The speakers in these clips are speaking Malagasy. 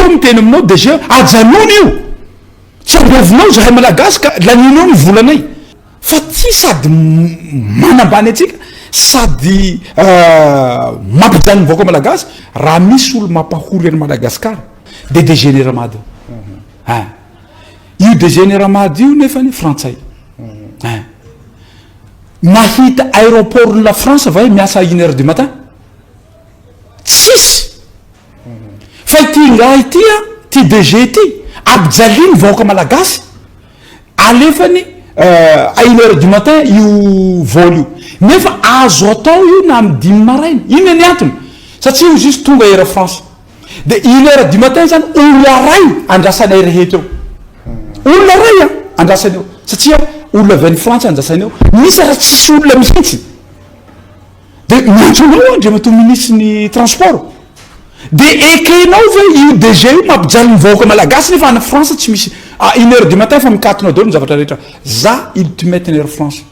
miteny aminao déjà ajanona io tsy ambovinao zahay malagasy ka laninao ny volanay fa tsy sady manambany atsika sady mampijany vaoaka malagasy raha misy olo mampahory any Madagasikara de dégénéramady io dégénéramady io nefany frantsay mahita aéroport la France va miasa 1h du matin tsisy fa ity ngahy ity ty DG ty abjaliny vaoaka malagasy alefany à 1h du matin io vol io nefa azo atao io na amy 10 maraina ino ny antony satria io juste tonga Air France de 1h du matin zany olona ray andrasanay rehetra eo olona ray andrasany eo satria olona avy any Frantsa andrasany eo misy raha tsisy olona mihitsy de miantsonao andriamato ministre ny transport de ekenao ve io DG io mampijaly mivaoaka malagasy nefa any France tsy misy à 1h du matin fa mikatonao daholo ny zavatra rehetra za ultimate ny Air France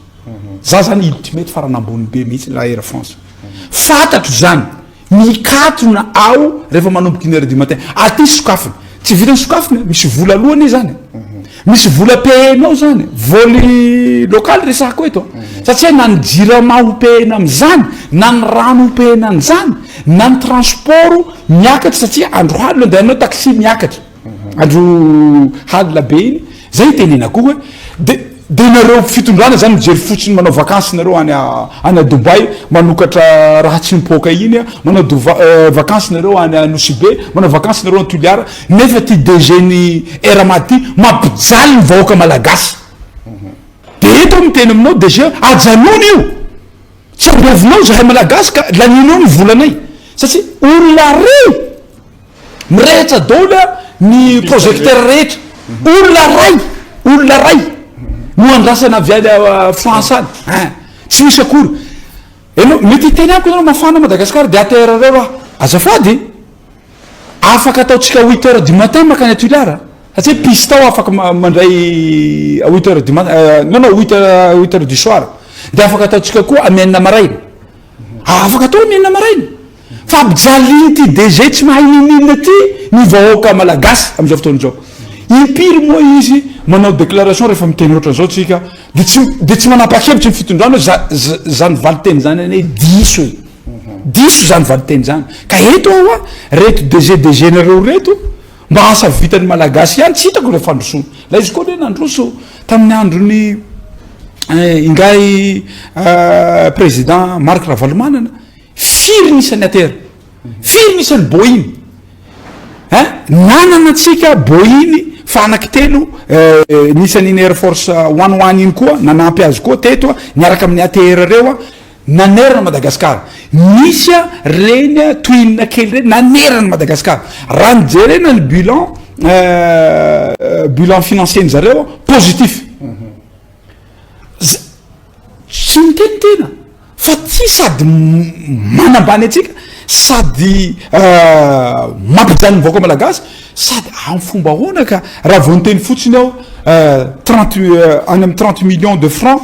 za zany ultimate farany ambony be mihitsy la Air France fantatro zany mikatona ao rehefa manomboka 1h du matin aty sokafiny tsy vitany sokafiny misy vola alohany zany misy vola payenao zany voly local resako eto satria na ny jirama hopehana am'zany na ny rano hopehana an'zany na ny transport miakatra satria andro haly andehanao taxi miakatra andro haly be iny zay tenenako hoe de nareo fitondrana zany mijery fotsiny manao vacances nareo any Dubai manokatra raha tsy mipoka iny manao vacances nareo any Nosy-Be manao vacances nareo any Toliara nefa ty DG ny Eramady mampijaly ny vahoaka malagasy de eto miteny aminao DG ajanona io tsy ambovinao zahay malagasy ka laninao ny volanay satria olona ray mirehitra daola ny projecteur rehetra olona ray no andrasana avy any France any tsy misy akory enao mety teny amiko anao mafana Madagasikara de ATR reo raha azafady afaka ataotsika 8h du matin makany Toliara satria piste tao afaka mandray à 8h du matin non 8h du soir de afaka ataotsika koa amienina maraina afaka atao amienina maraina fa ampijaliny ty DG tsy mahay ninina ty ny vahoaka malagasy am'izao fotoana zao impiry moa izy manao déclaration rehefa miteny ohatran zao tsika de tsy manapa-kevitry ny fitondrana zany valiteny zany anay diso zany valiteny zany ka eto ao reto DG nareo reto mba asa vitany malagasy ihany tsy hitako rehefa androsona la izy koa le nandroso tamin'ny androny ingay président Marc Ravalomanana firy nisany ATR firy nisany Boeing nanana tsika Boeing fa anaky telo nisan'iny Air Force one iny koa nanampy azy koa teto niaraka amin'ny ATR reo nanerana Madagasikara misy reny twin kely reny nanerana Madagasikara raha nijerena ny bilan financier ny zareo positif tsy miteny tena fa tsy sady manambany atsika sady mampijany mivaoaka malagasy sady amin'ny fomba ahoana ka raha vao niteny fotsiny ao any amin'ny 30 millions de francs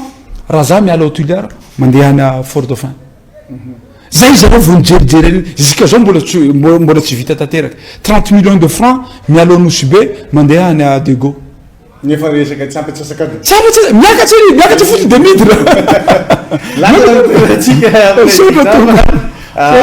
raha za miala Toliara mandeha any Fort Dauphin zay zareo vao nijerijery zika zao mbola tsy vita tanteraka 30 millions de francs miala Nosy-Be mandeha any Dego nefa resaka tsy ampy-tsasaka miakatra fotsiny de midra